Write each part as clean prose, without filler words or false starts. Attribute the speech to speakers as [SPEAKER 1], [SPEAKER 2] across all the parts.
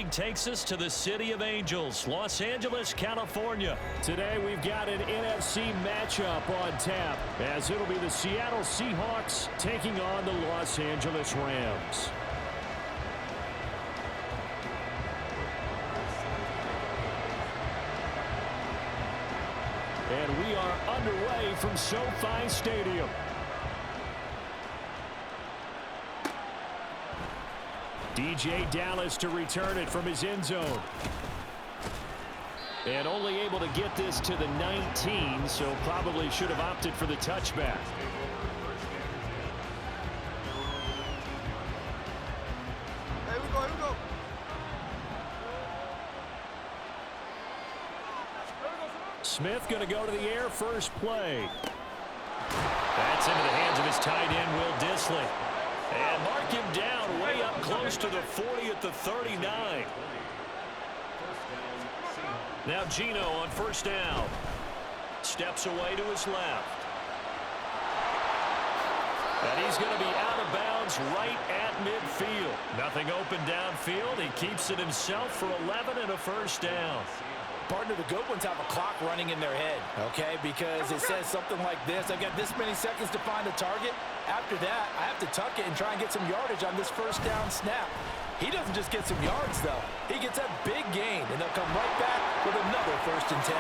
[SPEAKER 1] league takes us to the City of Angels, Los Angeles, California.
[SPEAKER 2] Today we've got an NFC matchup on tap, as it'll be the Seattle Seahawks taking on the Los Angeles Rams. And we are underway from SoFi Stadium. DJ Dallas to return it from his end zone. And only able to get this to the 19, so probably should have opted for the touchback.
[SPEAKER 3] Here we go.
[SPEAKER 2] Smith going to go to the air first play.
[SPEAKER 1] That's into the hands of his tight end, Will Dissly. And mark him down way up close to the 40 at the 39. Now Gino on first down. Steps away to his left. And he's going to be out of bounds right at midfield. Nothing open downfield. He keeps it himself for 11 and a first down.
[SPEAKER 4] Partner, the good ones have a clock running in their head, okay? Because it says something like this. I've got this many seconds to find a target. After that, I have to tuck it and try and get some yardage on this first down snap. He doesn't just get some yards, though. He gets a big gain, and they'll come right back with another 1st and 10.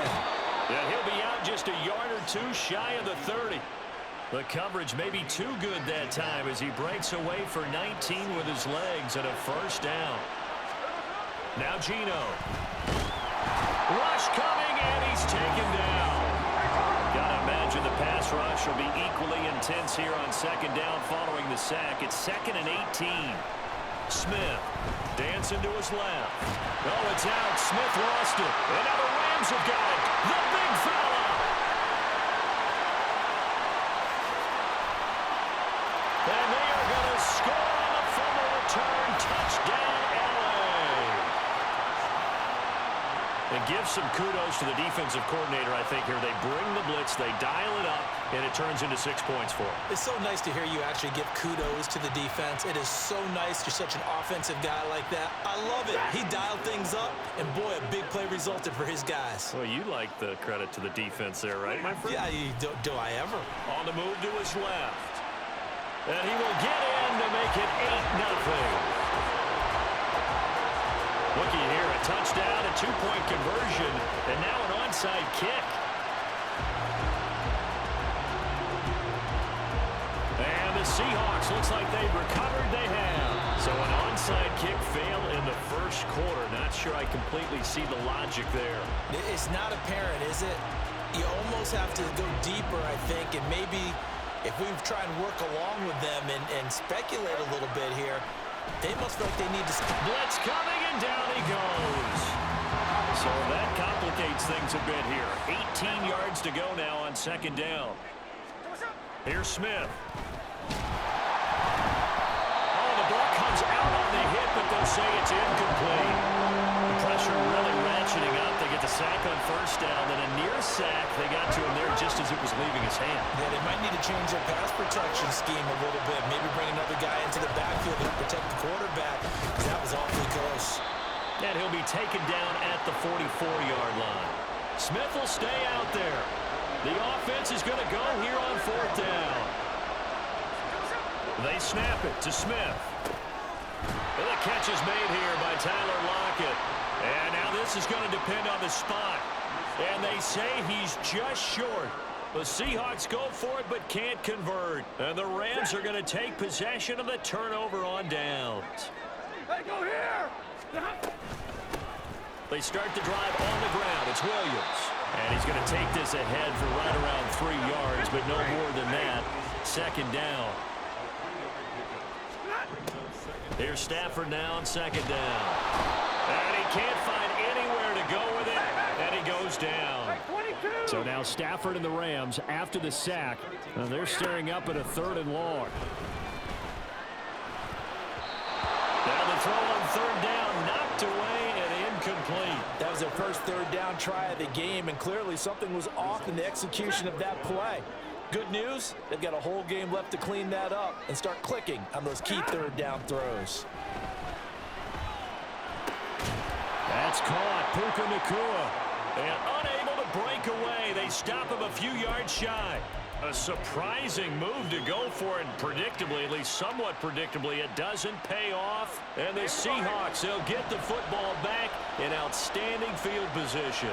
[SPEAKER 1] Yeah, he'll be out just a yard or two shy of the 30. The coverage may be too good that time as he breaks away for 19 with his legs and a first down. Now Gino. Rush coming, and he's taken down. Gotta imagine the pass rush will be equally intense here on second down following the sack. It's 2nd and 18. Smith dancing to his left. Oh, it's out. Smith lost it. And now the Rams have got it. The big fella. And they are going to score on the fumble return. Touchdown, And give some kudos to the defensive coordinator, I think, here. They bring the blitz, they dial it up, and it turns into 6 points for them.
[SPEAKER 5] It's so nice to hear you actually give kudos to the defense. It is so nice you're such an offensive guy like that. I love it. He dialed things up, and boy, a big play resulted for his guys.
[SPEAKER 1] Well, you like the credit to the defense there, right, my friend?
[SPEAKER 5] Yeah, do I ever?
[SPEAKER 1] On the move to his left. And he will get in to make it 8-0. Looky here, a touchdown, a 2-point conversion, and now an onside kick. And the Seahawks, looks like they've recovered. They have. So an onside kick fail in the first quarter. Not sure I completely see the logic there.
[SPEAKER 5] It's not apparent, is it? You almost have to go deeper, I think, and maybe if we try and work along with them and speculate a little bit here, they must feel like they need to...
[SPEAKER 1] Blitz coming, and down he goes. So that complicates things a bit here. 18 yards to go now on second down. Here's Smith. Oh, the ball comes out on the hit, but they'll say it's incomplete. The pressure really ratcheting up. They get the sack on first down, then a near sack. They got to him there just as it was leaving his hand.
[SPEAKER 5] Yeah, they might need to change their pass protection scheme a little bit. Maybe bring another guy into the backfield to protect the quarterback, because that was awfully close.
[SPEAKER 1] And he'll be taken down at the 44-yard line. Smith will stay out there. The offense is going to go here on 4th down. They snap it to Smith. And the catch is made here by Tyler Lockett. And now this is going to depend on the spot. And they say he's just short. The Seahawks go for it but can't convert. And the Rams are going to take possession of the turnover on downs.
[SPEAKER 3] Hey, go here!
[SPEAKER 1] They start the drive on the ground. It's Williams. And he's going to take this ahead for right around 3 yards, but no more than that. Second down. Here's Stafford now on second down. And he can't find anywhere to go with it, and he goes down.
[SPEAKER 2] So now Stafford and the Rams, after the sack, they're staring up at a 3rd and long.
[SPEAKER 1] Now the throw on 3rd down, knocked away and incomplete.
[SPEAKER 4] That was their first 3rd down try of the game, and clearly something was off in the execution of that play. Good news, they've got a whole game left to clean that up and start clicking on those key 3rd down throws.
[SPEAKER 2] Puka Nacua.
[SPEAKER 1] And unable to break away. They stop him a few yards shy. A surprising move to go for it. Predictably, at least somewhat predictably, it doesn't pay off. And the Seahawks, they'll get the football back in outstanding field position.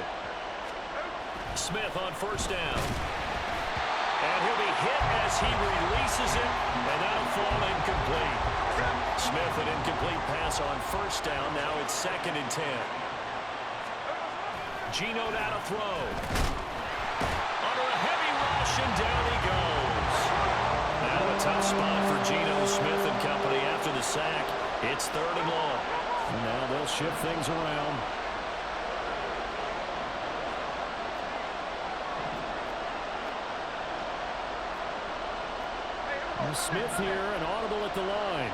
[SPEAKER 1] Smith on first down. And he'll be hit as he releases it, and that'll fall incomplete. Smith, an incomplete pass on first down. Now it's 2nd and 10. Geno now to throw. Under a heavy rush, and down he goes. Now a tough spot for Geno Smith and company after the sack. It's 3rd and long.
[SPEAKER 2] And now they'll shift things around. Smith here, an audible at the line.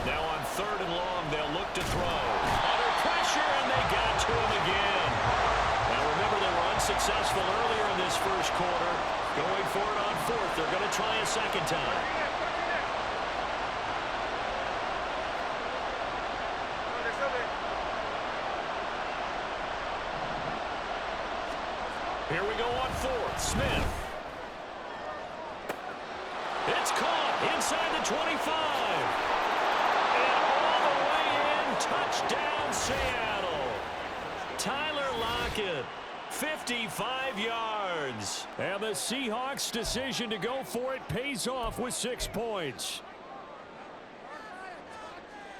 [SPEAKER 1] Now on 3rd and long, they'll look to throw. Under pressure, and they got to him again. Now remember, they were unsuccessful earlier in this first quarter. Going for it on 4th. They're going to try a second time. Here we go on 4th. Smith. It's caught inside the 25. And all the way in, touchdown Seattle. Tyler Lockett, 55 yards.
[SPEAKER 2] And the Seahawks' decision to go for it pays off with 6 points.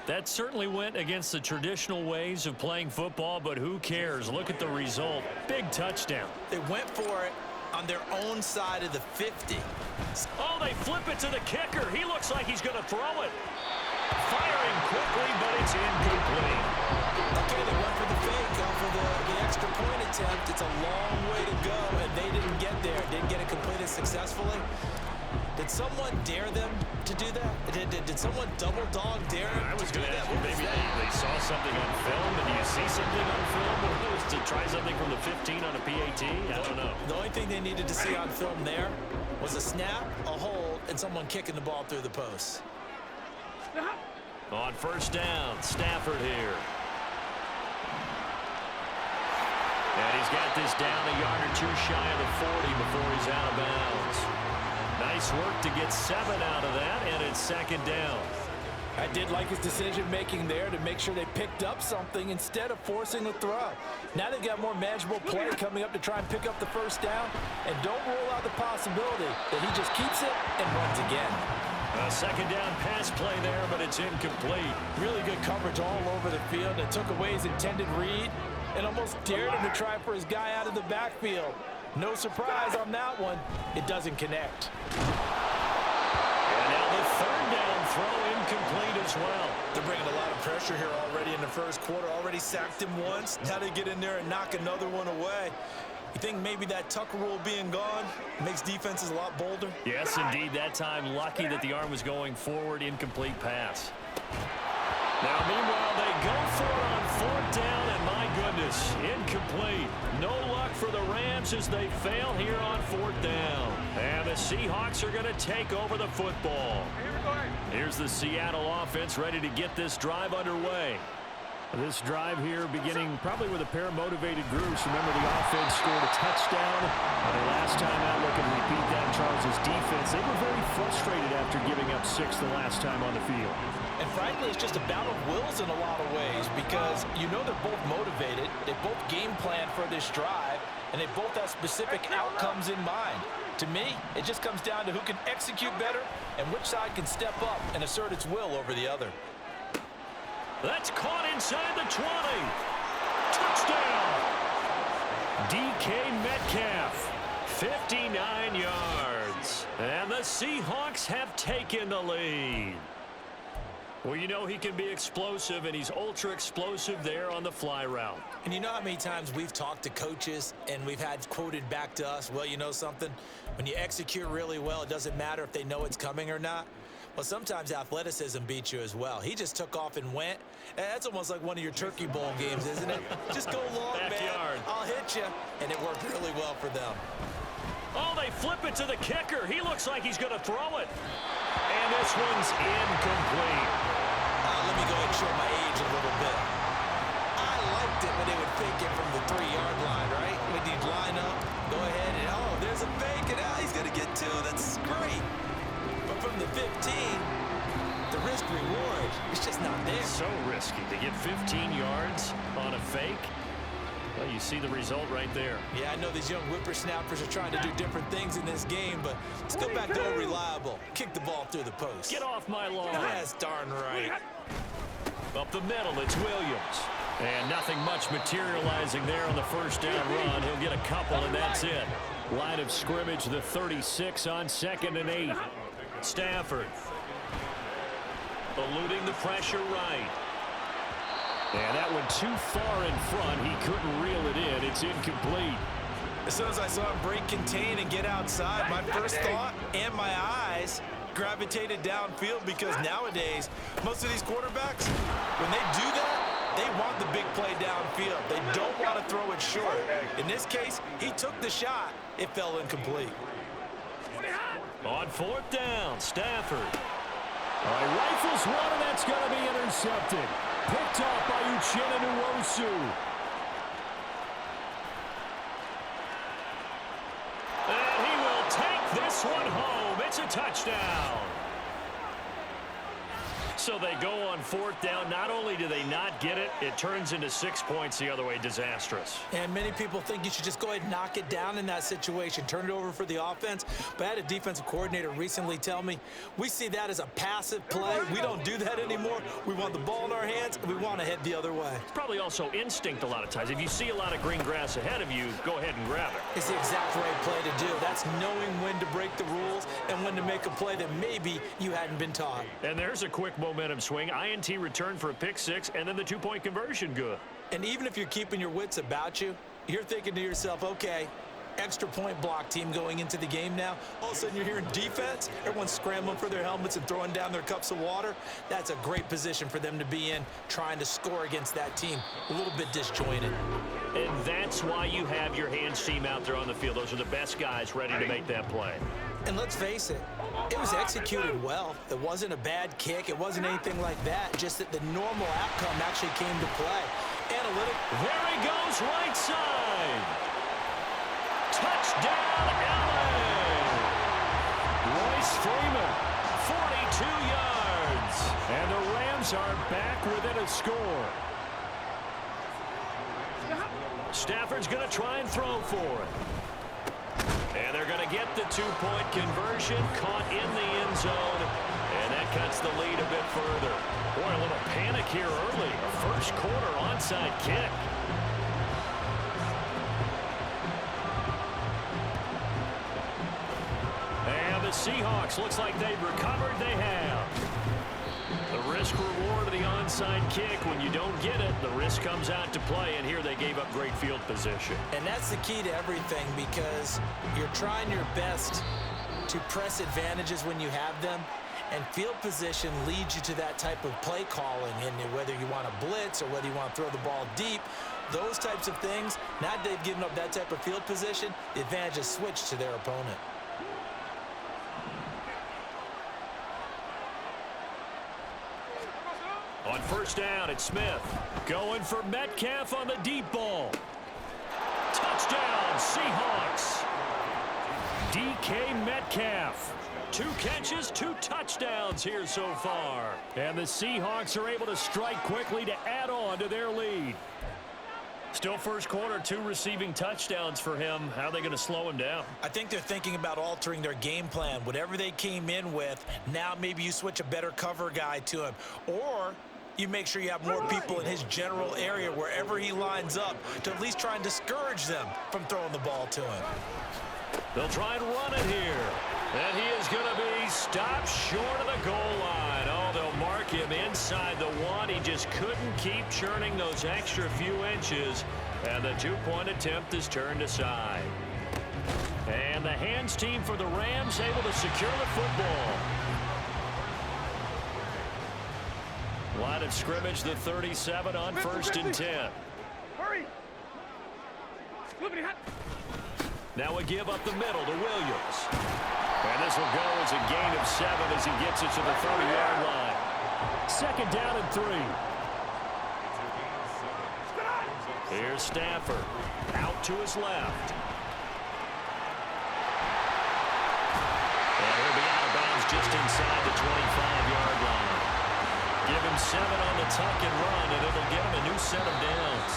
[SPEAKER 1] That certainly went against the traditional ways of playing football, but who cares? Look at the result. Big touchdown.
[SPEAKER 5] They went for it on their own side of the 50.
[SPEAKER 1] Oh, they flip it to the kicker. He looks like he's going to throw it. Firing quickly, but it's incomplete.
[SPEAKER 5] Okay, they went for the fake off of the extra point attempt. It's a long way to go, and they didn't get there. Didn't get it completed successfully. Did someone dare them to do that? Did someone double dog dare them?
[SPEAKER 1] I was going to ask you, maybe they saw something on film. Did you see something on film? To try something from the 15 on a PAT? I don't know.
[SPEAKER 5] The only thing they needed to see on film there was a snap, a hold, and someone kicking the ball through the post.
[SPEAKER 1] On first down, Stafford here. And he's got this down a yard or 2 shy of the 40 before he's out of bounds. Nice work to get 7 out of that, and it's 2nd down.
[SPEAKER 4] I did like his decision-making there to make sure they picked up something instead of forcing the throw. Now they've got more manageable play coming up to try and pick up the first down, and don't rule out the possibility that he just keeps it and runs again.
[SPEAKER 1] A 2nd down pass play there, but it's incomplete.
[SPEAKER 4] Really good coverage all over the field. It took away his intended read and almost dared him to try for his guy out of the backfield. No surprise on that one. It doesn't connect.
[SPEAKER 1] And now the 3rd down throw incomplete as well.
[SPEAKER 5] They're bringing a lot of pressure here already in the first quarter. Already sacked him once. Now they get in there and knock another one away. You think maybe that Tucker rule being gone makes defenses a lot bolder?
[SPEAKER 1] Yes, indeed. That time, lucky that the arm was going forward. Incomplete pass. Now, meanwhile, they go for it on 4th down, and my goodness, incomplete. No luck for the Rams as they fail here on 4th down. And the Seahawks are going to take over the football. Here's the Seattle offense ready to get this drive underway.
[SPEAKER 2] This drive here beginning probably with a pair of motivated groups. Remember, the offense scored a touchdown. On their last time out, looking to repeat that. Charles' defense, they were very frustrated after giving up 6 the last time on the field.
[SPEAKER 5] And frankly, it's just a battle of wills in a lot of ways because you know they're both motivated. They both game plan for this drive, and they both have specific outcomes in mind. To me, it just comes down to who can execute better and which side can step up and assert its will over the other.
[SPEAKER 1] That's caught inside the 20. Touchdown. DK Metcalf, 59 yards. And the Seahawks have taken the lead. Well, you know he can be explosive, and he's ultra-explosive there on the fly route.
[SPEAKER 5] And you know how many times we've talked to coaches and we've had quoted back to us, well, you know something? When you execute really well, it doesn't matter if they know it's coming or not. Well, sometimes athleticism beats you as well. He just took off and went. That's almost like one of your Turkey Bowl games, isn't it? Just go long,
[SPEAKER 1] Backyard.
[SPEAKER 5] man. I'll hit you. And it worked really well for them.
[SPEAKER 1] Oh, they flip it to the kicker. He looks like he's going to throw it. And this one's incomplete.
[SPEAKER 5] Let me go ahead and show my age a reward. It's just not there.
[SPEAKER 1] So risky to get 15 yards on a fake. Well, you see the result right there.
[SPEAKER 5] Yeah, I know these young whippersnappers are trying to do different things in this game, but let's go back to reliable. Kick the ball through the post.
[SPEAKER 1] Get off my lawn.
[SPEAKER 5] That's darn right.
[SPEAKER 1] Up the middle, it's Williams. And nothing much materializing there on the first down run. He'll get a couple, and that's it. Line of scrimmage, the 36 on 2nd and 8. Stafford. Eluding the pressure right. And that went too far in front. He couldn't reel it in. It's incomplete.
[SPEAKER 5] As soon as I saw him break contain and get outside, my first thought and my eyes gravitated downfield, because nowadays, most of these quarterbacks, when they do that, they want the big play downfield. They don't want to throw it short. In this case, he took the shot. It fell incomplete.
[SPEAKER 1] On 4th down, Stafford. All right, rifles one, and that's going to be intercepted. Picked off by Uchenna Nwosu. And he will take this one home. It's a touchdown. So they go on 4th down. Not only do they not get it, it turns into 6 points the other way. Disastrous.
[SPEAKER 5] And many people think you should just go ahead and knock it down in that situation, turn it over for the offense. But I had a defensive coordinator recently tell me, we see that as a passive play. We don't do that anymore. We want the ball in our hands, and we want to head the other way.
[SPEAKER 1] It's probably also instinct a lot of times. If you see a lot of green grass ahead of you, go ahead and grab it.
[SPEAKER 5] It's the exact right play to do. That's knowing when to break the rules and when to make a play that maybe you hadn't been taught.
[SPEAKER 1] And there's a quick momentum swing. INT return for a pick-6, and then the 2-point conversion good.
[SPEAKER 5] And even if you're keeping your wits about you, you're thinking to yourself, okay, extra point block team going into the game now. All of a sudden you're hearing defense. Everyone's scrambling for their helmets and throwing down their cups of water. That's a great position for them to be in, trying to score against that team. A little bit disjointed.
[SPEAKER 1] And that's why you have your hands team out there on the field. Those are the best guys ready to make that play.
[SPEAKER 5] And let's face it, it was executed well. It wasn't a bad kick. It wasn't anything like that. Just that the normal outcome actually came to play. Analytic.
[SPEAKER 1] There he goes, right side. Touchdown, LA. Royce Freeman, 42 yards. And the Rams are back within a score. Stafford's going to try and throw for it. And they're going to get the 2-point conversion, caught in the end zone, and that cuts the lead a bit further. Boy, a little panic here early. A first quarter onside kick. And the Seahawks, looks like they've recovered. They have. The risk-reward of the onside kick. When you don't get it, the risk comes out to play, and here they gave up great field position.
[SPEAKER 5] And that's the key to everything, because you're trying your best to press advantages when you have them, and field position leads you to that type of play calling. And whether you want to blitz or whether you want to throw the ball deep, those types of things, now that they've given up that type of field position, the advantage is switched to their opponent.
[SPEAKER 1] On first down, it's Smith. Going for Metcalf on the deep ball. Touchdown, Seahawks. DK Metcalf. 2 catches, 2 touchdowns here so far. And the Seahawks are able to strike quickly to add on to their lead. Still first quarter, 2 receiving touchdowns for him. How are they going to slow him down?
[SPEAKER 5] I think they're thinking about altering their game plan. Whatever they came in with, now maybe you switch a better cover guy to him. Or you make sure you have more people in his general area wherever he lines up to at least try and discourage them from throwing the ball to him.
[SPEAKER 1] They'll try and run it here. And he is going to be stopped short of the goal line. Oh, they'll mark him inside the 1. He just couldn't keep churning those extra few inches. And the 2-point attempt is turned aside. And the hands team for the Rams able to secure the football. Line of scrimmage, the 37 on first and 10.
[SPEAKER 3] Hurry!
[SPEAKER 1] Now a give up the middle to Williams. And this will go as a gain of 7 as he gets it to the 30-yard line. Second down and 3. Here's Stafford. Out to his left. And he'll be out of bounds just inside the 25-yard line. Give him 7 on the tuck and run, and it'll get him a new set of downs.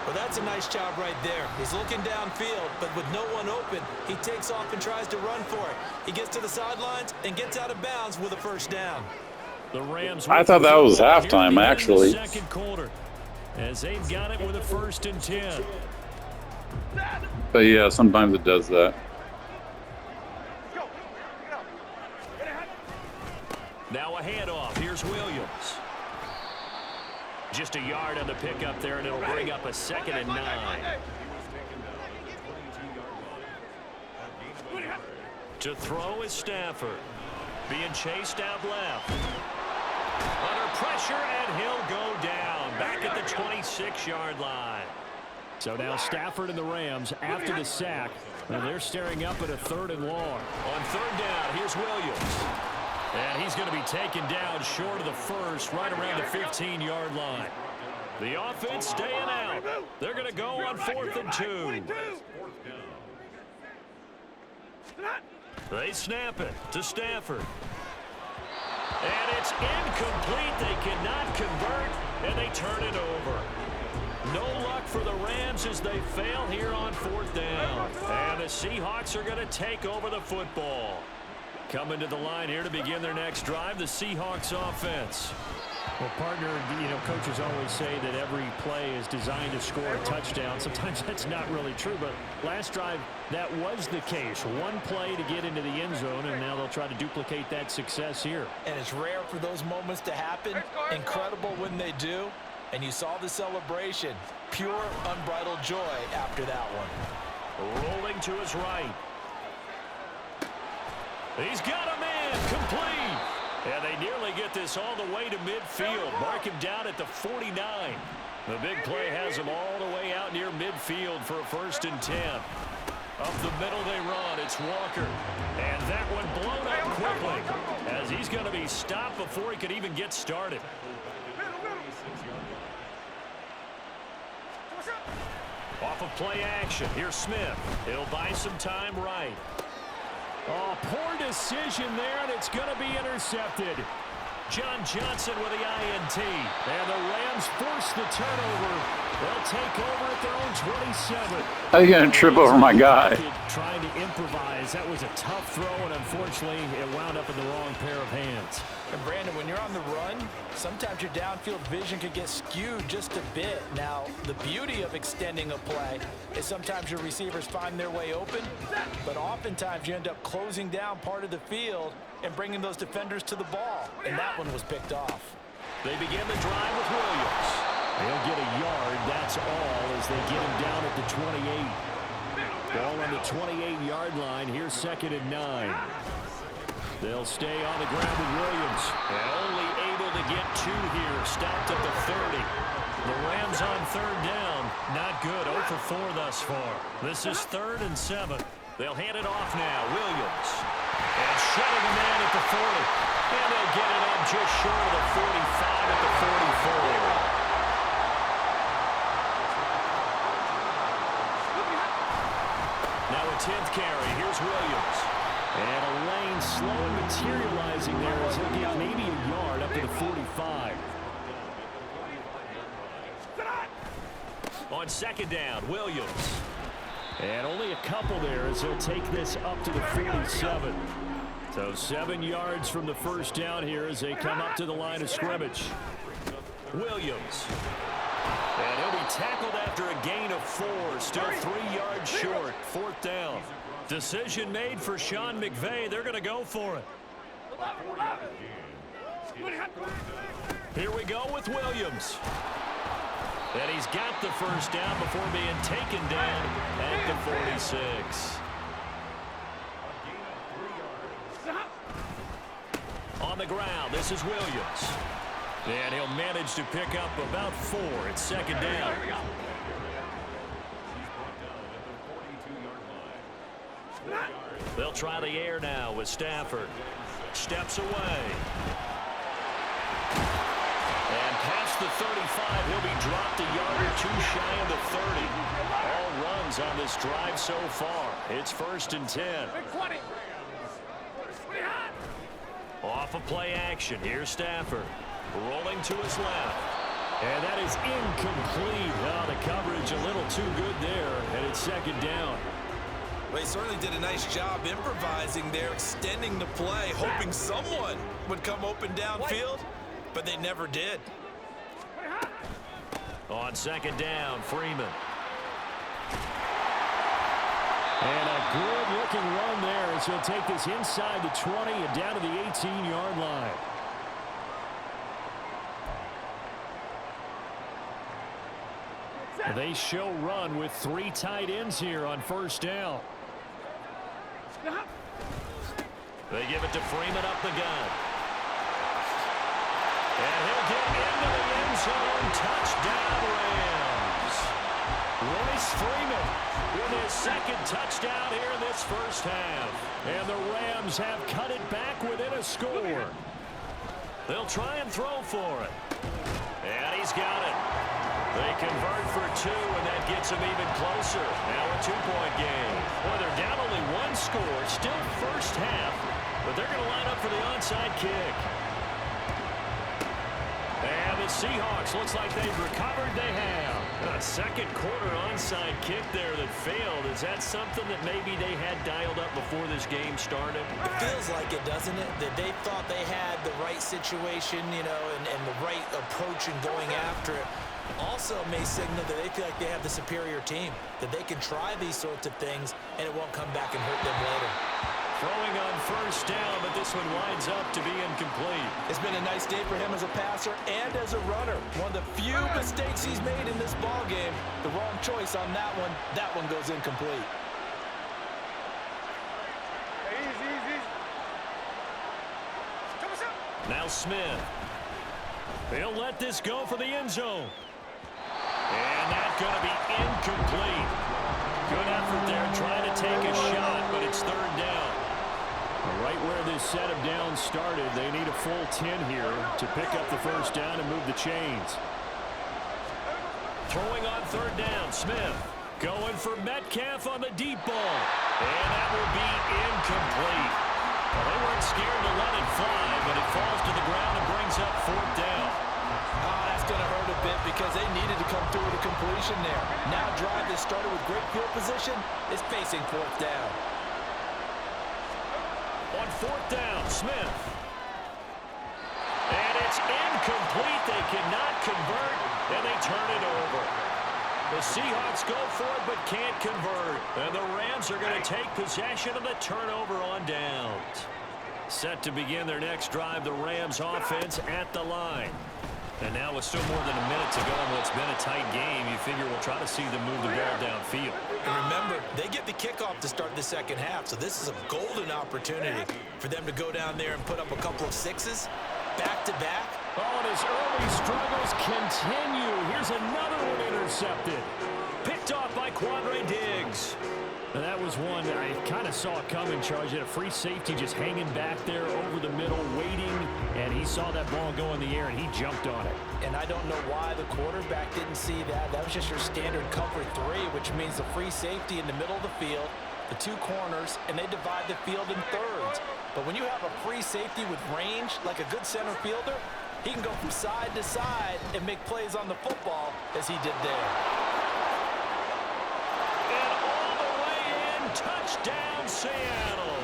[SPEAKER 5] Well, that's a nice job right there. He's looking downfield, but with no one open, he takes off and tries to run for it. He gets to the sidelines and gets out of bounds with a first down.
[SPEAKER 1] The Rams.
[SPEAKER 6] I thought that was halftime, actually.
[SPEAKER 1] Second quarter, as they've got it with a 1st and 10.
[SPEAKER 6] But yeah, sometimes it does that.
[SPEAKER 1] Now a handoff. Here's Williams. Just a yard on the pickup there, and it'll bring up a 2nd and 9. To throw is Stafford. Being chased out left. Under pressure, and he'll go down. Back at the 26-yard line.
[SPEAKER 2] So now Stafford and the Rams, after the sack, and they're staring up at a 3rd and long.
[SPEAKER 1] On 3rd down, here's Williams. And he's going to be taken down short of the first, right around the 15-yard line. The offense staying out. They're going to go on 4th and 2. They snap it to Stafford. And it's incomplete. They cannot convert, and they turn it over. No luck for the Rams as they fail here on 4th down. And the Seahawks are going to take over the football. Coming to the line here to begin their next drive, the Seahawks offense.
[SPEAKER 2] Well, partner, coaches always say that every play is designed to score a touchdown. Sometimes that's not really true, but last drive, that was the case. One play to get into the end zone, and now they'll try to duplicate that success here.
[SPEAKER 5] And it's rare for those moments to happen. Incredible when they do. And you saw the celebration. Pure, unbridled joy after that one.
[SPEAKER 1] Rolling to his right. He's got a man complete. And they nearly get this all the way to midfield. Mark him down at the 49. The big play has him all the way out near midfield for a 1st and 10. Up the middle they run. It's Walker. And that one blown up quickly as he's going to be stopped before he could even get started. Off of play action. Here's Smith. He'll buy some time right.
[SPEAKER 2] Oh, poor decision there, and it's going to be intercepted.
[SPEAKER 1] John Johnson with the INT. And the Rams force the turnover. They'll take over at their own 27.
[SPEAKER 6] How are you going to trip over my guy?
[SPEAKER 2] Trying to improvise. That was a tough throw, and unfortunately, it wound up in the wrong pair of hands.
[SPEAKER 5] And Brandon, when you're on the run, sometimes your downfield vision could get skewed just a bit. Now, the beauty of extending a play is sometimes your receivers find their way open, but oftentimes you end up closing down part of the field and bringing those defenders to the ball. And that one was picked off.
[SPEAKER 1] They begin the drive with Williams.
[SPEAKER 2] They'll get a yard, that's all, as they get him down at the 28. Ball on the 28-yard line. Here's 2nd and 9. They'll stay on the ground with Williams.
[SPEAKER 1] And only able to get 2 here. Stopped at the 30. The Rams on 3rd down. Not good. 0 for 4 thus far. This is 3rd and 7. They'll hand it off now. Williams. And shutting a man at the 40. And they'll get it up just short of the 45 at the 44. Now a 10th carry. Here's Williams.
[SPEAKER 2] And a lane slowly materializing there as he'll get maybe a yard up to the 45.
[SPEAKER 1] On 2nd down, Williams.
[SPEAKER 2] And only a couple there as he'll take this up to the 47. So 7 yards from the 1st down here as they come up to the line of scrimmage.
[SPEAKER 1] Williams. And he'll be tackled after a gain of 4. Still 3 yards short. 4th down. Decision made for Sean McVay. They're going to go for it. Here we go with Williams. And he's got the 1st down before being taken down at the 46. On the ground, this is Williams. And he'll manage to pick up about 4 at 2nd down. They'll try the air now with Stafford. Steps away. And past the 35, he'll be dropped a yard or 2 shy of the 30. All runs on this drive so far. It's 1st and 10. Off of play action. Here's Stafford. Rolling to his left.
[SPEAKER 2] And that is incomplete. Oh, the coverage a little too good there, and it's second down.
[SPEAKER 5] Well, he certainly did a nice job improvising there, extending the play, hoping someone would come open downfield, but they never did.
[SPEAKER 1] On second down, Freeman.
[SPEAKER 2] And a good-looking run there as he'll take this inside the 20 and down to the 18-yard line. They show run with 3 tight ends here on first down.
[SPEAKER 1] They give it to Freeman up the gun. And he'll get into the end zone. Touchdown, Rams. Royce Freeman with his second touchdown here in this first half. And the Rams have cut it back within a score. They'll try and throw for it. And he's got it. They convert for 2, and that gets them even closer. Now a 2-point game. Boy, they're down only 1 score. Still first half, but they're going to line up for the onside kick. And the Seahawks, looks like they've recovered. They have. A second quarter onside kick there that failed. Is that something that maybe they had dialed up before this game started?
[SPEAKER 5] It feels like it, doesn't it? That they thought they had the right situation, you know, and the right approach in going after it. Also may signal that they feel like they have the superior team, that they can try these sorts of things and it won't come back and hurt them later.
[SPEAKER 1] Throwing on first down, but this one winds up to be incomplete.
[SPEAKER 5] It's been a nice day for him as a passer and as a runner. One of the few mistakes he's made in this ball game. The wrong choice on that one. That one goes incomplete.
[SPEAKER 3] Easy.
[SPEAKER 1] Now Smith. They'll let this go for the end zone. And that's going to be incomplete. Good effort there trying to take a shot, but it's third down.
[SPEAKER 2] Right where this set of downs started, they need a full 10 here to pick up the first down and move the chains.
[SPEAKER 1] Throwing on third down, Smith. Going for Metcalf on the deep ball. And that will be incomplete. Well, they weren't scared to let it fly, but it falls to the ground and brings up fourth down.
[SPEAKER 5] Oh, that's going to hurt a bit because they needed to come through with a completion there. Now drive that started with great field position is facing fourth down.
[SPEAKER 1] On fourth down, Smith. And it's incomplete. They cannot convert, and they turn it over. The Seahawks go for it but can't convert. And the Rams are going to take possession of the turnover on downs. Set to begin their next drive, the Rams offense at the line. And now with still more than a minute to go in what's been a tight game, you figure we'll try to see them move the ball downfield.
[SPEAKER 5] And remember, they get the kickoff to start the second half, so this is a golden opportunity for them to go down there and put up a couple of sixes back-to-back.
[SPEAKER 2] Oh, and his early struggles continue. Here's another one intercepted.
[SPEAKER 1] Picked off by Quandre Diggs.
[SPEAKER 2] And that was one that I kind of saw coming, Charge. Had a free safety just hanging back there over the middle, waiting, and he saw that ball go in the air, and he jumped on it.
[SPEAKER 5] And I don't know why the quarterback didn't see that. That was just your standard cover 3, which means the free safety in the middle of the field, the 2 corners, and they divide the field in thirds. But when you have a free safety with range, like a good center fielder, he can go from side to side and make plays on the football as he did there.
[SPEAKER 1] Touchdown, Seattle.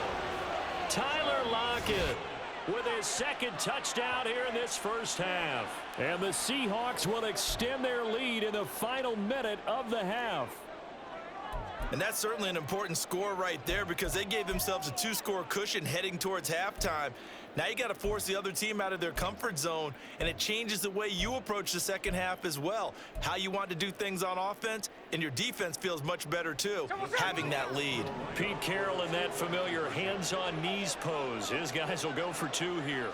[SPEAKER 1] Tyler Lockett with his second touchdown here in this first half.
[SPEAKER 2] And the Seahawks will extend their lead in the final minute of the half.
[SPEAKER 5] And that's certainly an important score right there because they gave themselves a 2-score cushion heading towards halftime. Now you got to force the other team out of their comfort zone, and it changes the way you approach the second half as well. How you want to do things on offense, and your defense feels much better too, having that lead.
[SPEAKER 1] Pete Carroll in that familiar hands-on knees pose. His guys will go for 2 here.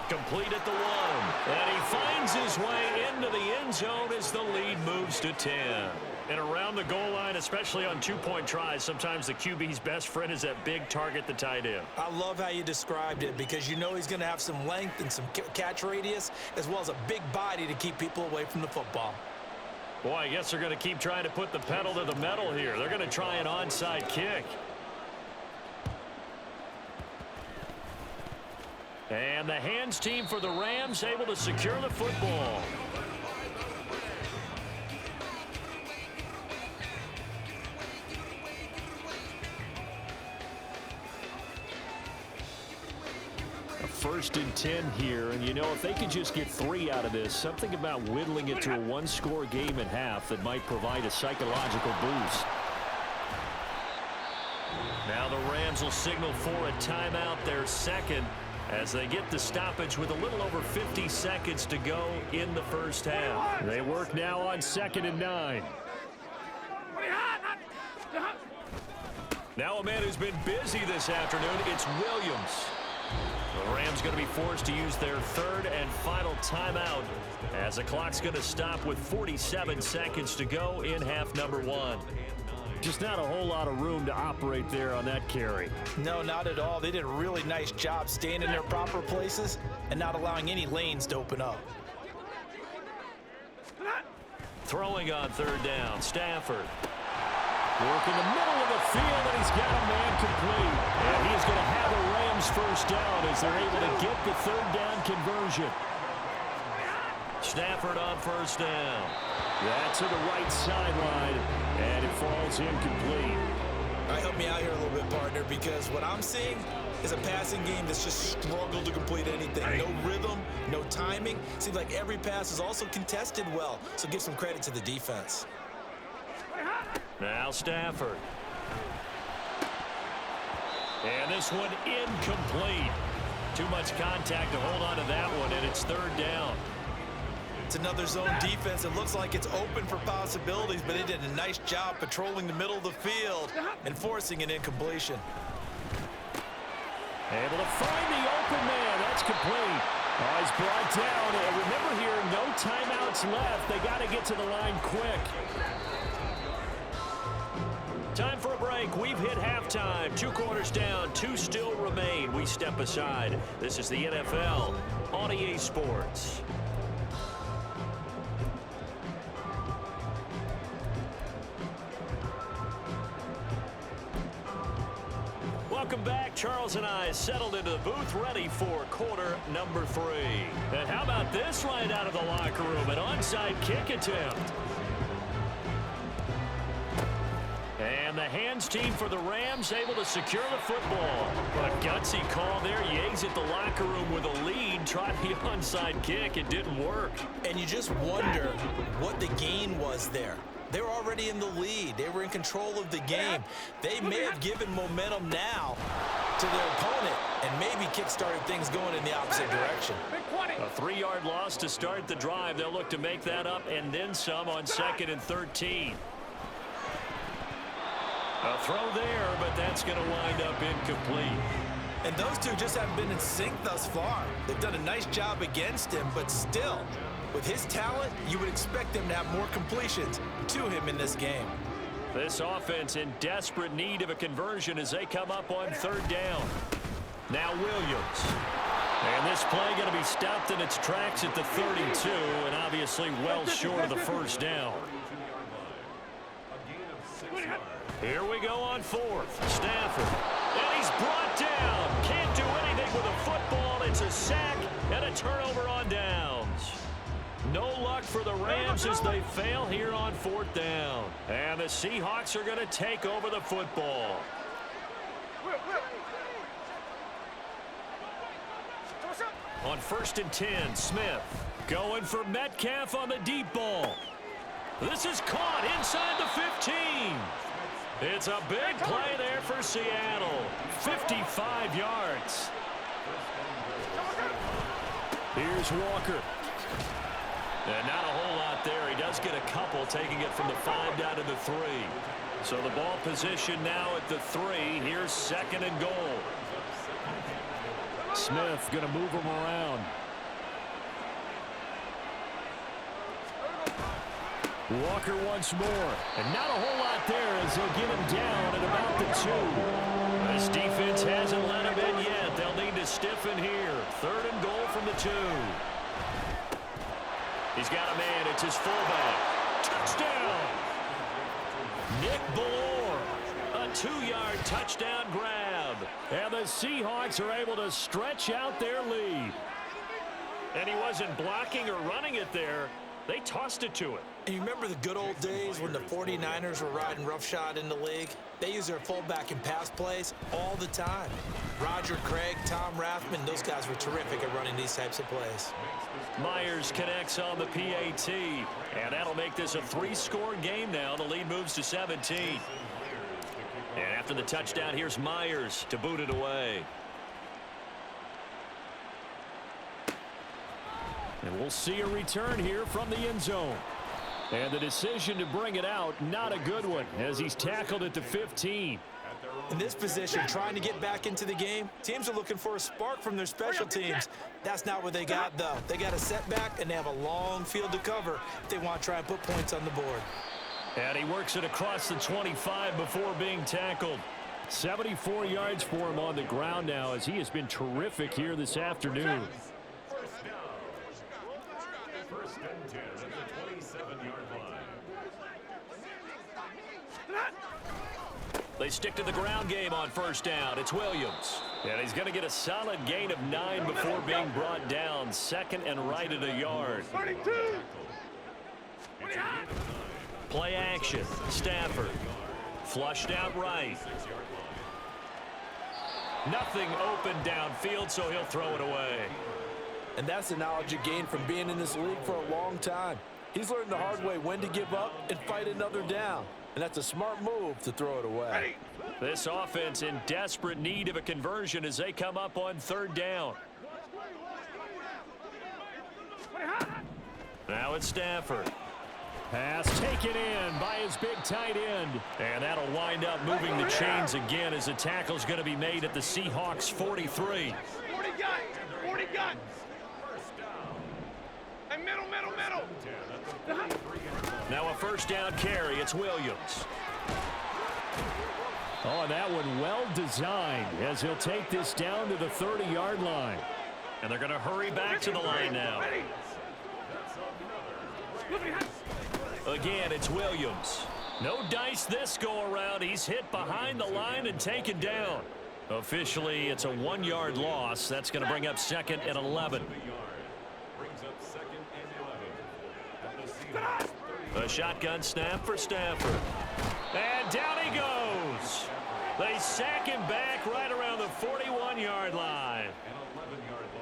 [SPEAKER 1] Complete at the 1. And he finds his way into the end zone as the lead moves to 10. And around the goal line, especially on 2-point tries, sometimes the QB's best friend is that big target, the tight end.
[SPEAKER 5] I love how you described it because you know he's going to have some length and some catch radius as well as a big body to keep people away from the football.
[SPEAKER 1] Boy, I guess they're going to keep trying to put the pedal to the metal here. They're going to try an onside kick. And the hands team for the Rams able to secure the football. A 1st and 10 here, and you know, if they could just get 3 out of this, something about whittling it to a 1-score game at half that might provide a psychological boost. Now the Rams will signal for a timeout, their second, as they get the stoppage with a little over 50 seconds to go in the first half. They work now on 2nd and 9. Now a man who's been busy this afternoon, it's Williams. The Rams going to be forced to use their 3rd and final timeout as the clock's going to stop with 47 seconds to go in half number 1. Just not a whole lot of room to operate there on that carry.
[SPEAKER 5] No, not at all. They did a really nice job staying in their proper places and not allowing any lanes to open up.
[SPEAKER 1] Throwing on 3rd down, Stafford. Work in the middle of the field, and he's got a man complete. And he's going to have a Rams first down as they're able to get the 3rd down conversion. Stafford on 1st down. That's to the right sideline, and it falls incomplete.
[SPEAKER 5] All right, help me out here a little bit, partner, because what I'm seeing is a passing game that's just struggled to complete anything. No rhythm, no timing. Seems like every pass is also contested well, so give some credit to the defense.
[SPEAKER 1] Now Stafford. And this one incomplete. Too much contact to hold on to that one, and it's 3rd down.
[SPEAKER 5] It's another zone defense. It looks like it's open for possibilities, but they did a nice job patrolling the middle of the field and forcing an incompletion.
[SPEAKER 1] Able to find the open man. That's complete. Oh, he's brought down. And remember here, no timeouts left. They got to get to the line quick. Time for a break. We've hit halftime. 2 quarters down. 2 still remain. We step aside. This is the NFL on EA Sports. Welcome back. Charles and I settled into the booth, ready for quarter number 3. And how about this right out of the locker room? An onside kick attempt. And the hands team for the Rams able to secure the football. A gutsy call there. You exit the locker room with a lead. Tried the onside kick. It didn't work.
[SPEAKER 5] And you just wonder what the gain was there. They were already in the lead. They were in control of the game. They may have given momentum now to their opponent and maybe kick-started things going in the opposite direction.
[SPEAKER 1] A 3-yard loss to start the drive. They'll look to make that up and then some on 2nd and 13. A throw there, but that's going to wind up incomplete.
[SPEAKER 5] And those two just haven't been in sync thus far. They've done a nice job against him, but still, with his talent, you would expect them to have more completions to him in this game.
[SPEAKER 1] This offense in desperate need of a conversion as they come up on 3rd down. Now Williams. And this play going to be stopped in its tracks at the 32, and obviously well short of the first down. Here we go on 4th. Stafford. And he's brought down. Can't do anything with a football. It's a sack and a turnover on downs. No luck for the Rams as they fail here on 4th down. And the Seahawks are going to take over the football. On 1st and 10, Smith going for Metcalf on the deep ball. This is caught inside the 15. It's a big play there for Seattle. 55 yards. Here's Walker. And not a whole lot there. He does get a couple, taking it from the 5 down to the 3. So the ball position now at the 3. Here's 2nd and goal.
[SPEAKER 2] Smith going to move him around. Walker once more. And not a whole lot there as they'll get him down at about the 2.
[SPEAKER 1] This defense hasn't let him in yet. They'll need to stiffen here. 3rd and goal from the 2. He's got a man. It's his fullback. Touchdown! Nick Ballore. A 2-yard touchdown grab.
[SPEAKER 2] And the Seahawks are able to stretch out their lead.
[SPEAKER 1] And he wasn't blocking or running it there. They tossed it to him.
[SPEAKER 5] And you remember the good old days when the 49ers were riding roughshod in the league? They used their fullback in pass plays all the time. Roger Craig, Tom Rathman, those guys were terrific at running these types of plays.
[SPEAKER 1] Myers connects on the PAT. And that'll make this a 3-score game now. The lead moves to 17. And after the touchdown, here's Myers to boot it away.
[SPEAKER 2] And we'll see a return here from the end zone. And the decision to bring it out, not a good one, as he's tackled at the 15.
[SPEAKER 5] In this position, trying to get back into the game, teams are looking for a spark from their special teams. That's not what they got, though. They got a setback, and they have a long field to cover if they want to try and put points on the board.
[SPEAKER 2] And he works it across the 25 before being tackled. 74 yards for him on the ground now, as he has been terrific here this afternoon.
[SPEAKER 1] First and 10 at the 27-yard line. They stick to the ground game on first down. It's Williams. And he's going to get a solid gain of 9 before being brought down. Second and right at a yard.
[SPEAKER 3] 32.
[SPEAKER 1] Play action. Stafford. Flushed out right. Nothing open downfield, so he'll throw it away.
[SPEAKER 4] And that's the knowledge you gain from being in this league for a long time. He's learned the hard way when to give up and fight another down. And that's a smart move to throw it away.
[SPEAKER 1] This offense in desperate need of a conversion as they come up on third down. Now it's Stafford.
[SPEAKER 2] Pass taken in by his big tight end.
[SPEAKER 1] And that'll wind up moving the chains again as the tackle's going to be made at the Seahawks 43.
[SPEAKER 3] 40 guns. 40 guns. And middle.
[SPEAKER 1] Now a first down carry. It's Williams.
[SPEAKER 2] Oh, and that one well designed as he'll take this down to the 30-yard line.
[SPEAKER 1] And they're going to hurry back to the line now. Again, it's Williams. No dice this go around. He's hit behind the line and taken down. Officially, it's a 1-yard loss. That's going to bring up second and 11. A shotgun snap for Stafford. And down he goes. They sack him back right around the 41-yard line.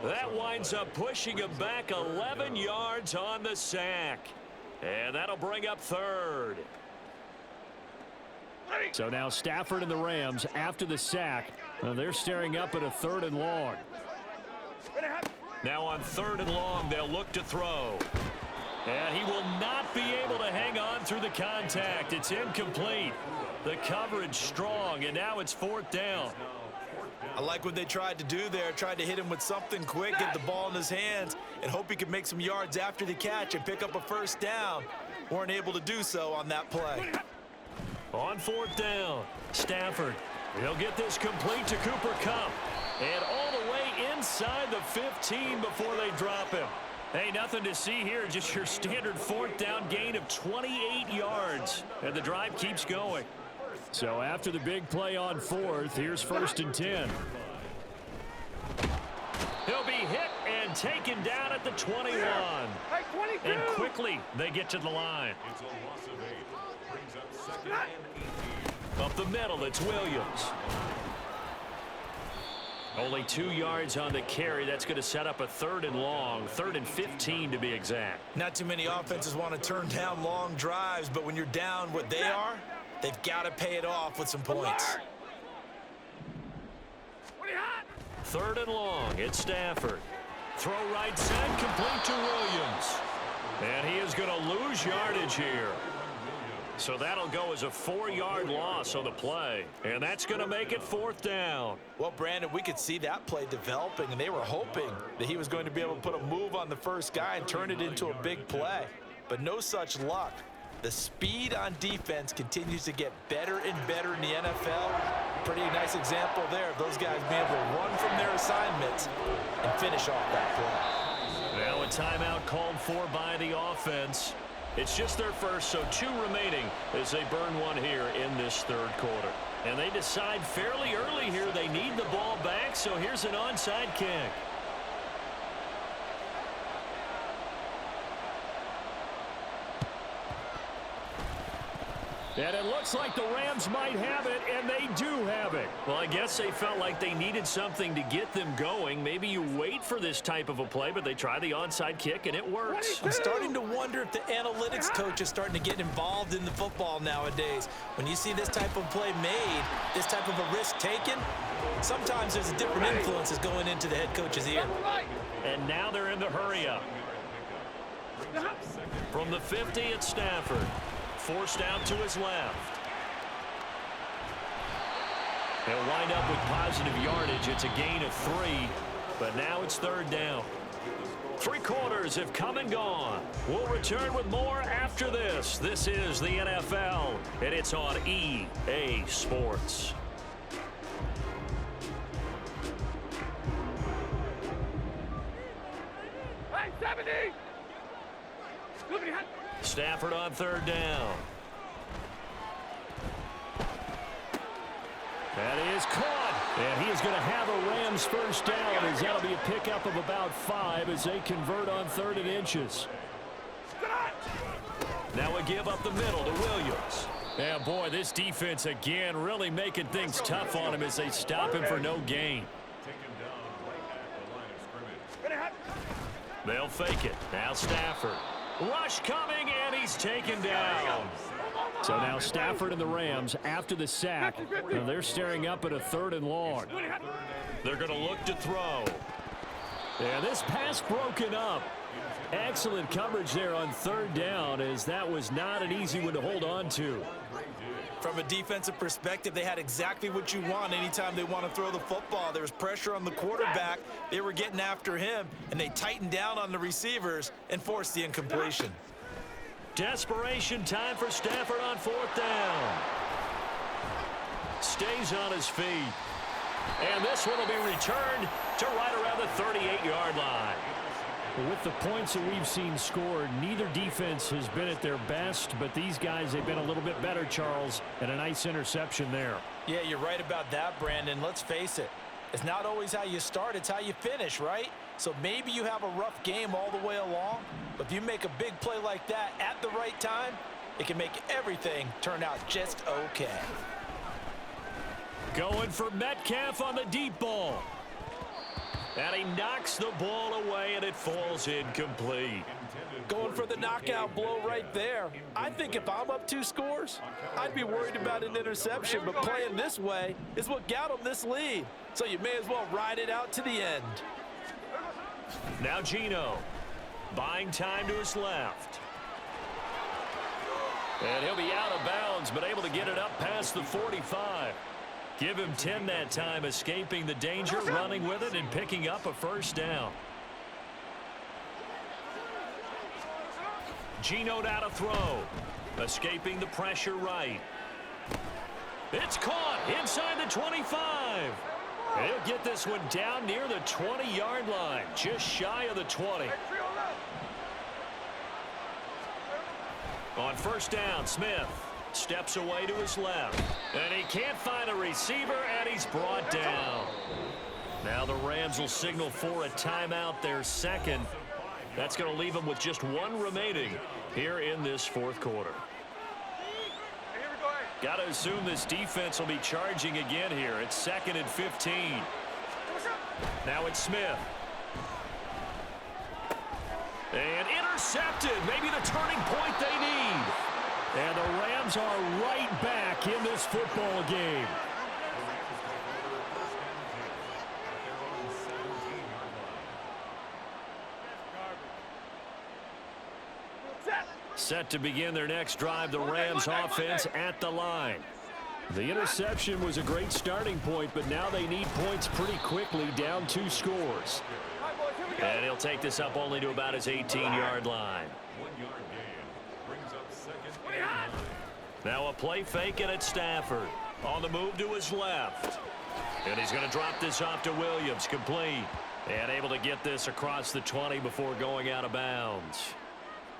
[SPEAKER 1] That winds up pushing him back 11 yards on the sack. And that'll bring up third.
[SPEAKER 2] So now Stafford and the Rams, after the sack, they're staring up at a 3rd and long.
[SPEAKER 1] Now on 3rd and long, they'll look to throw. And he will not be able to hang on through the contact. It's incomplete. The coverage strong, and now it's 4th down.
[SPEAKER 5] I like what they tried to do there. Tried to hit him with something quick, get the ball in his hands, and hope he could make some yards after the catch and pick up a first down. Weren't able to do so on that play.
[SPEAKER 1] On 4th down, Stafford. He'll get this complete to Cooper Kupp. And all the way inside the 15 before they drop him. Hey, nothing to see here, just your standard 4th down gain of 28 yards. And the drive keeps going.
[SPEAKER 2] So after the big play on 4th, here's 1st and 10.
[SPEAKER 1] He'll be hit and taken down at the 21. And quickly they get to the line. Up the middle, it's Williams. Only 2 yards on the carry. That's going to set up a 3rd and long, 3rd and 15 to be exact.
[SPEAKER 5] Not too many offenses want to turn down long drives, but when you're down what they are, they've got to pay it off with some points.
[SPEAKER 1] 3rd and long, it's Stafford. Throw right side, complete to Williams. And he is going to lose yardage here. So that'll go as a 4-yard loss on the play. And that's going to make it 4th down.
[SPEAKER 5] Well, Brandon, we could see that play developing, and they were hoping that he was going to be able to put a move on the first guy and turn it into a big play. But no such luck. The speed on defense continues to get better and better in the NFL. Pretty nice example there of those guys being able to run from their assignments and finish off that play.
[SPEAKER 1] Now a timeout called for by the offense. It's just their first, so 2 remaining as they burn one here in this 3rd quarter. And they decide fairly early here they need the ball back, so here's an onside kick.
[SPEAKER 2] And it looks like the Rams might have it, and they do have it.
[SPEAKER 1] Well, I guess they felt like they needed something to get them going. Maybe you wait for this type of a play, but they try the onside kick, and it works.
[SPEAKER 5] I'm starting to wonder if the analytics coach is starting to get involved in the football nowadays. When you see this type of play made, this type of a risk taken, sometimes there's a different influences going into the head coach's ear.
[SPEAKER 1] And now they're in the hurry-up. From the 50, it's Stafford. Forced out to his left. He'll wind up with positive yardage. It's a gain of 3, but now it's 3rd down. 3 quarters have come and gone. We'll return with more after this. This is the NFL, and it's on EA Sports.
[SPEAKER 3] Hey, 70!
[SPEAKER 1] Stafford on 3rd down.
[SPEAKER 2] That is caught. And he is going to have a Rams first down, as that'll be a pickup of about 5 as they convert on 3rd and inches.
[SPEAKER 1] Now a give up the middle to Williams.
[SPEAKER 2] Yeah, boy, this defense again really making things tough on him as they stop him for no gain.
[SPEAKER 1] They'll fake it. Now Stafford. Rush coming, and he's taken down.
[SPEAKER 2] So now Stafford and the Rams, after the sack, they're staring up at a 3rd and long.
[SPEAKER 1] They're going to look to throw.
[SPEAKER 2] And this pass broken up. Excellent coverage there on 3rd down, as that was not an easy one to hold on to.
[SPEAKER 5] From a defensive perspective, they had exactly what you want anytime they want to throw the football. There was pressure on the quarterback. They were getting after him, and they tightened down on the receivers and forced the incompletion.
[SPEAKER 1] Desperation time for Stafford on 4th down. Stays on his feet. And this one will be returned to right around the 38-yard line.
[SPEAKER 2] With the points that we've seen scored, neither defense has been at their best, but these guys, they've been a little bit better, Charles, and a nice interception there.
[SPEAKER 5] Yeah, you're right about that, Brandon. Let's face it. It's not always how you start, it's how you finish, right? So maybe you have a rough game all the way along, but if you make a big play like that at the right time, it can make everything turn out just okay.
[SPEAKER 1] Going for Metcalf on the deep ball. And he knocks the ball away, and it falls incomplete.
[SPEAKER 5] Going for the knockout blow right there. I think if I'm up 2 scores, I'd be worried about an interception, but playing this way is what got them this lead. So you may as well ride it out to the end.
[SPEAKER 1] Now Geno, buying time to his left. And he'll be out of bounds, but able to get it up past the 45. Give him 10 that time, escaping the danger, running with it, and picking up a 1st down. Geno now to throw. Escaping the pressure right. It's caught inside the 25. And he'll get this one down near the 20-yard line, just shy of the 20. On 1st down, Smith steps away to his left. And he can't find a receiver, and he's brought down. Now the Rams will signal for a timeout, their 2nd. That's going to leave them with just 1 remaining here in this 4th quarter. Got to assume this defense will be charging again here. It's 2nd and 15. Now it's Smith. And intercepted. Maybe the turning point they need.
[SPEAKER 2] And the Rams are right back in this football game.
[SPEAKER 1] Set to begin their next drive, the Rams offense at the line.
[SPEAKER 2] The interception was a great starting point, but now they need points pretty quickly, down 2 scores.
[SPEAKER 1] And he'll take this up only to about his 18-yard line. Now a play fake, and it's Stafford. On the move to his left. And he's going to drop this off to Williams, complete. And able to get this across the 20 before going out of bounds.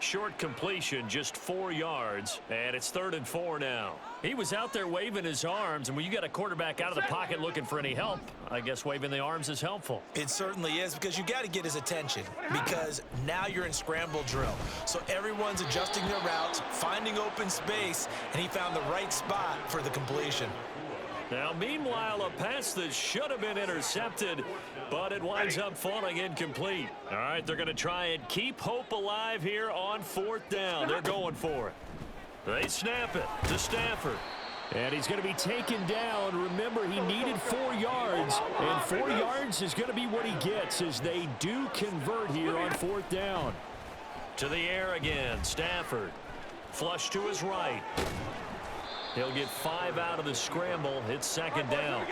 [SPEAKER 1] Short completion, just 4 yards, and it's 3rd and 4 now. He was out there waving his arms, and when you got a quarterback out of the pocket looking for any help, I guess waving the arms is helpful.
[SPEAKER 5] It certainly is, because you got to get his attention, because now you're in scramble drill. So everyone's adjusting their routes, finding open space, and he found the right spot for the completion.
[SPEAKER 1] Now, meanwhile, a pass that should have been intercepted, but it winds up falling incomplete. All right, they're going to try and keep hope alive here on 4th down. They're going for it. They snap it to Stafford.
[SPEAKER 2] And he's going to be taken down. Remember, he needed 4 yards, and 4 yards is going to be what he gets as they do convert here on 4th down.
[SPEAKER 1] To the air again, Stafford. Flush to his right. He'll get 5 out of the scramble. It's 2nd down.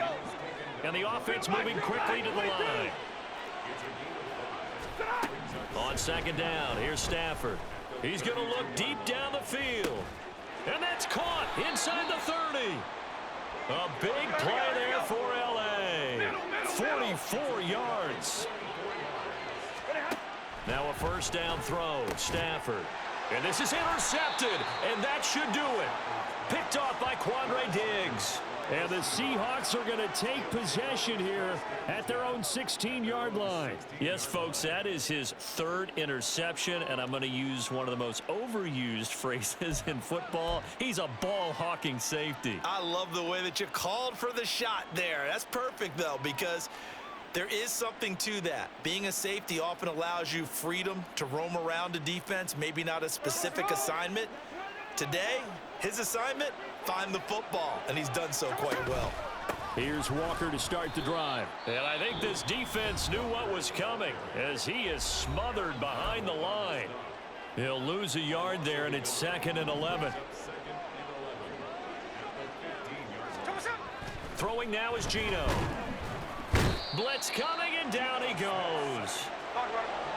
[SPEAKER 1] And the offense moving quickly to the line. On 2nd down, here's Stafford. He's going to look deep down the field. And that's caught inside the 30. A big play there for L.A. 44 yards. Now a 1st down throw, Stafford. And this is intercepted, and that should do it. Picked off by Quandre Diggs.
[SPEAKER 2] And the Seahawks are going to take possession here at their own 16-yard line.
[SPEAKER 1] Yes, folks, that is his 3rd interception, and I'm going to use one of the most overused phrases in football. He's a ball-hawking safety.
[SPEAKER 5] I love the way that you called for the shot there. That's perfect, though, because there is something to that. Being a safety often allows you freedom to roam around a defense, maybe not a specific assignment. Today, his assignment, find the football, and he's done so quite well.
[SPEAKER 2] Here's Walker to start the drive.
[SPEAKER 1] And I think this defense knew what was coming as he is smothered behind the line. He'll lose a yard there, and it's 2nd and 11. Throwing now is Geno. Blitz coming, and down he goes.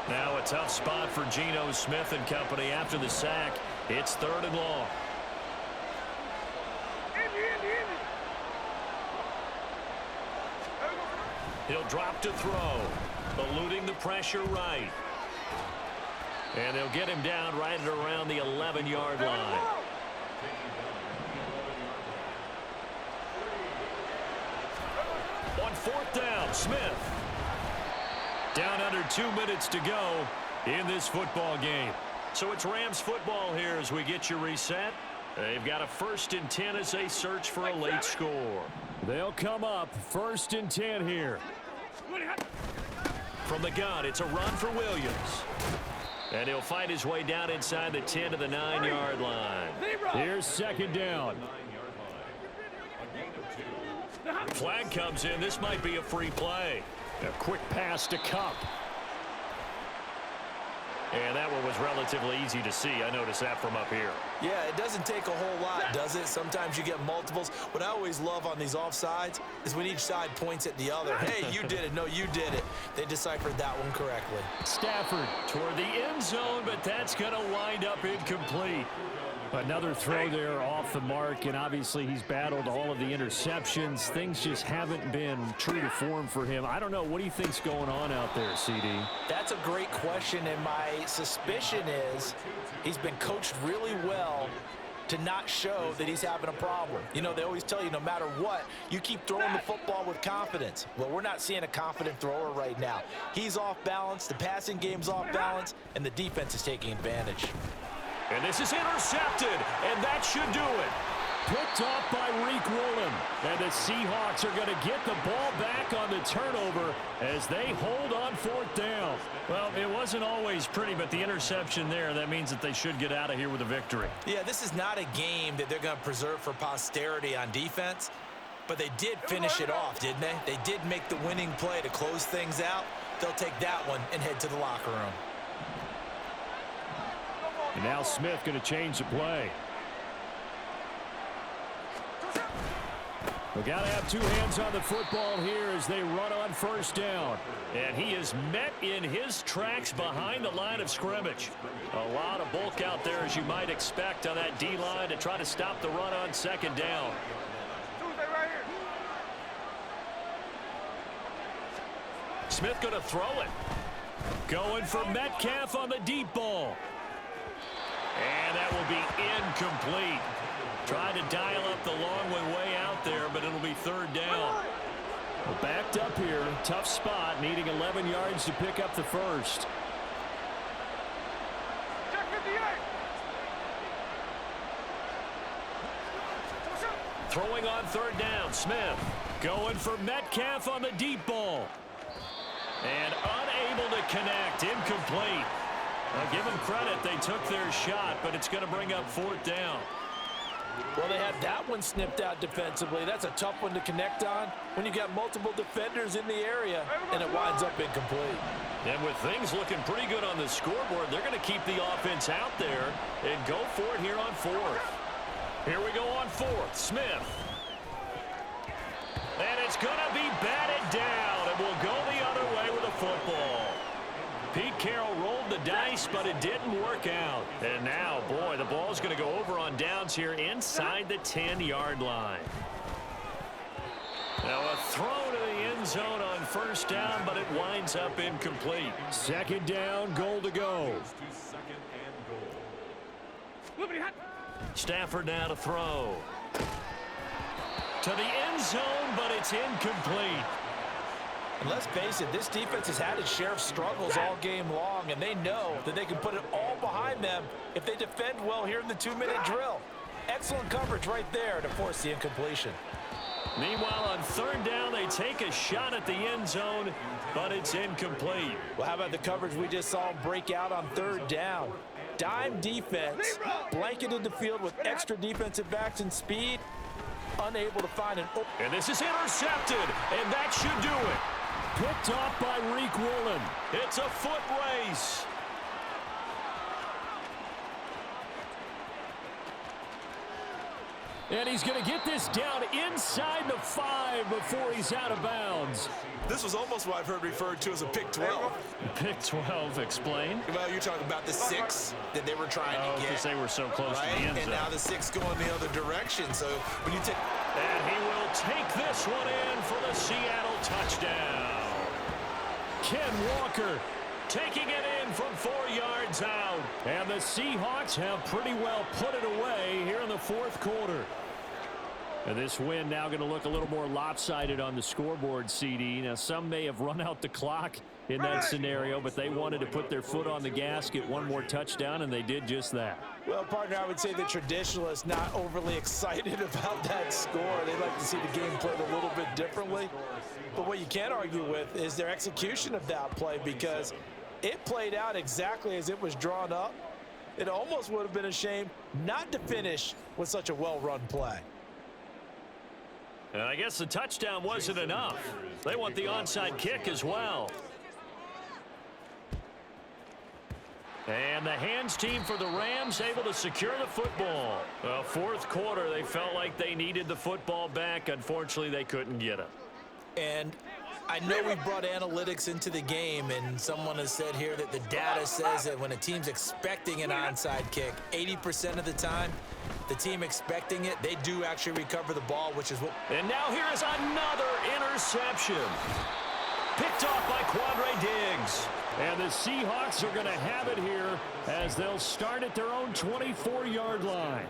[SPEAKER 1] Now a tough spot for Geno Smith and company after the sack. It's 3rd and long. He'll drop to throw, eluding the pressure right. And they'll get him down right at around the 11-yard line. On 4th down, Smith. Down under 2 minutes to go in this football game. So it's Rams football here as we get you reset. They've got a 1st and 10 as they search for a late score.
[SPEAKER 2] They'll come up 1st and 10 here.
[SPEAKER 1] From the gun, it's a run for Williams. And he'll fight his way down inside the 10 to the 9-yard line.
[SPEAKER 2] Here's 2nd down.
[SPEAKER 1] Flag comes in. This might be a free play.
[SPEAKER 2] A quick pass to Cup.
[SPEAKER 1] And that one was relatively easy to see. I noticed that from up here.
[SPEAKER 5] Yeah, it doesn't take a whole lot, does it? Sometimes you get multiples. What I always love on these offsides is when each side points at the other. Hey, you did it. No, you did it. They deciphered that one correctly.
[SPEAKER 2] Stafford
[SPEAKER 1] Toward the end zone, but that's going to wind up incomplete.
[SPEAKER 2] Another throw there off the mark, and obviously he's battled all of the interceptions. Things just haven't been true to form for him. I don't know. What do you think's going on out there, CD?
[SPEAKER 5] That's a great question, and my suspicion is he's been coached really well to not show that he's having a problem. You know, they always tell you no matter what, you keep throwing the football with confidence. Well, we're not seeing a confident thrower right now. He's off balance, the passing game's off balance, and the defense is taking advantage.
[SPEAKER 1] And this is intercepted, and that should do it.
[SPEAKER 2] Picked off by Reek Woolen. And the Seahawks are going to get the ball back on the turnover as they hold on 4th down.
[SPEAKER 1] Well, it wasn't always pretty, but the interception there, that means that they should get out of here with a victory.
[SPEAKER 5] Yeah, this is not a game that they're going to preserve for posterity on defense, but they did finish it off, didn't they? They did make the winning play to close things out. They'll take that one and head to the locker room.
[SPEAKER 2] And now Smith going to change the play. We got to have 2 hands on the football here as they run on 1st down.
[SPEAKER 1] And he is met in his tracks behind the line of scrimmage. A lot of bulk out there, as you might expect, on that D-line to try to stop the run on 2nd down. Smith going to throw it. Going for Metcalf on the deep ball. be incomplete. Tried to dial up the long way out there, but it'll be third down.
[SPEAKER 2] Well, backed up here, tough spot, needing 11 yards to pick up the first.
[SPEAKER 3] Check 58.
[SPEAKER 1] Throwing on third down, Smith going for Metcalf on the deep ball. And unable to connect, incomplete. I'll give them credit, they took their shot, but it's going to bring up fourth down.
[SPEAKER 4] Well, they had that one snipped out defensively. That's a tough one to connect on when you got multiple defenders in the area, and it winds up incomplete.
[SPEAKER 1] And with things looking pretty good on the scoreboard, they're going to keep the offense out there and go for it here on fourth. Here we go on fourth. Smith. And it's going to be batted down, and we'll go the other way with the football. Pete Carroll rolled the dice, but it didn't work out. And now, boy, the ball's going to go over on downs here inside the 10-yard line. Now a throw to the end zone on first down, but it winds up incomplete.
[SPEAKER 2] Second down, goal to go.
[SPEAKER 1] Stafford now to throw. To the end zone, but it's incomplete.
[SPEAKER 4] And let's face it, this defense has had its share of struggles all game long, and they know that they can put it all behind them if they defend well here in the 2-minute drill. Excellent coverage right there to force the incompletion.
[SPEAKER 1] Meanwhile, on third down, they take a shot at the end zone, but it's incomplete.
[SPEAKER 4] Well, how about the coverage we just saw break out on third down? Dime defense, blanketed the field with extra defensive backs and speed, unable to find an open.
[SPEAKER 1] And this is intercepted, and that should do it.
[SPEAKER 2] Picked off by Reek Woolen.
[SPEAKER 1] It's a foot race.
[SPEAKER 2] And he's going to get this down inside the 5 before he's out of bounds.
[SPEAKER 7] This was almost what I've heard referred to as a pick 12.
[SPEAKER 1] Pick 12, explain.
[SPEAKER 7] Well, you're talking about the 6 that they were trying to get.
[SPEAKER 1] Because they were so close to the end zone.
[SPEAKER 7] And now the 6 going the other direction. So when you take...
[SPEAKER 1] And he will take this one in for the Seattle touchdown.
[SPEAKER 2] Ken Walker
[SPEAKER 1] taking it in from 4 yards out.
[SPEAKER 2] And the Seahawks have pretty well put it away here in the fourth quarter. And this win now going to look a little more lopsided on the scoreboard, CD. Now, some may have run out the clock in that scenario, but they wanted to put their foot on the gas, get one more touchdown, and they did just that.
[SPEAKER 4] Well, partner, I would say the traditionalists not overly excited about that score. They'd like to see the game played a little bit differently. But what you can't argue with is their execution of that play, because it played out exactly as it was drawn up. It almost would have been a shame not to finish with such a well-run play.
[SPEAKER 1] And I guess the touchdown wasn't enough. They want the onside kick as well. And the hands team for the Rams able to secure the football. Well, fourth quarter, they felt like they needed the football back. Unfortunately, they couldn't get it.
[SPEAKER 5] And I know we brought analytics into the game, and someone has said here that the data says that when a team's expecting an onside kick, 80% of the time, the team expecting it, they do actually recover the ball, which is what...
[SPEAKER 1] And now here is another interception. Picked off by Quandre Diggs.
[SPEAKER 2] And the Seahawks are going to have it here as they'll start at their own 24-yard line.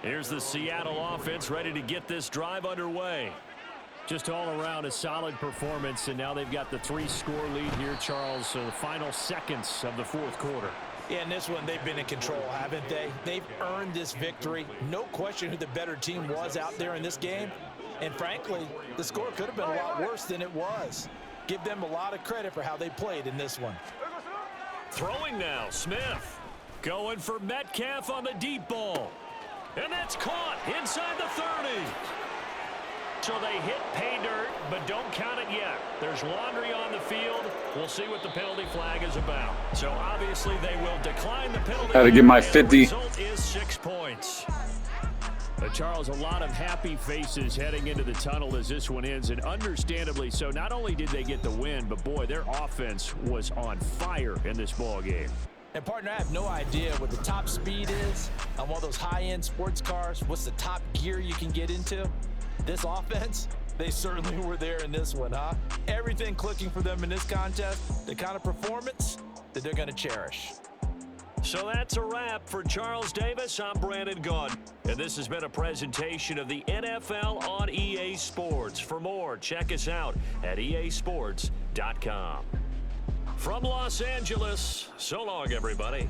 [SPEAKER 1] Here's the Seattle offense ready to get this drive underway.
[SPEAKER 2] Just all around a solid performance, and now they've got the 3-score lead here, Charles. So the final seconds of the fourth quarter.
[SPEAKER 4] Yeah, in this one, they've been in control, haven't they? They've earned this victory. No question who the better team was out there in this game. And frankly, the score could have been a lot worse than it was. Give them a lot of credit for how they played in this one.
[SPEAKER 1] Throwing now, Smith. Going for Metcalf on the deep ball. And that's caught inside the 30. So they hit pay dirt, but don't count it yet. There's laundry on the field. We'll see what the penalty flag is about. So obviously they will decline the penalty.
[SPEAKER 6] Had to get my 50.
[SPEAKER 1] The result is 6 points.
[SPEAKER 2] Charles, a lot of happy faces heading into the tunnel as this one ends, and understandably so. Not only did they get the win, but boy, their offense was on fire in this ball game.
[SPEAKER 4] And partner, I have no idea what the top speed is on one of those high-end sports cars. What's the top gear you can get into? This offense, they certainly were there in this one, huh? Everything clicking for them in this contest, the kind of performance that they're going to cherish.
[SPEAKER 1] So that's a wrap. For Charles Davis, I'm Brandon Gaudin. And this has been a presentation of the NFL on EA Sports. For more, check us out at easports.com. From Los Angeles, so long, everybody.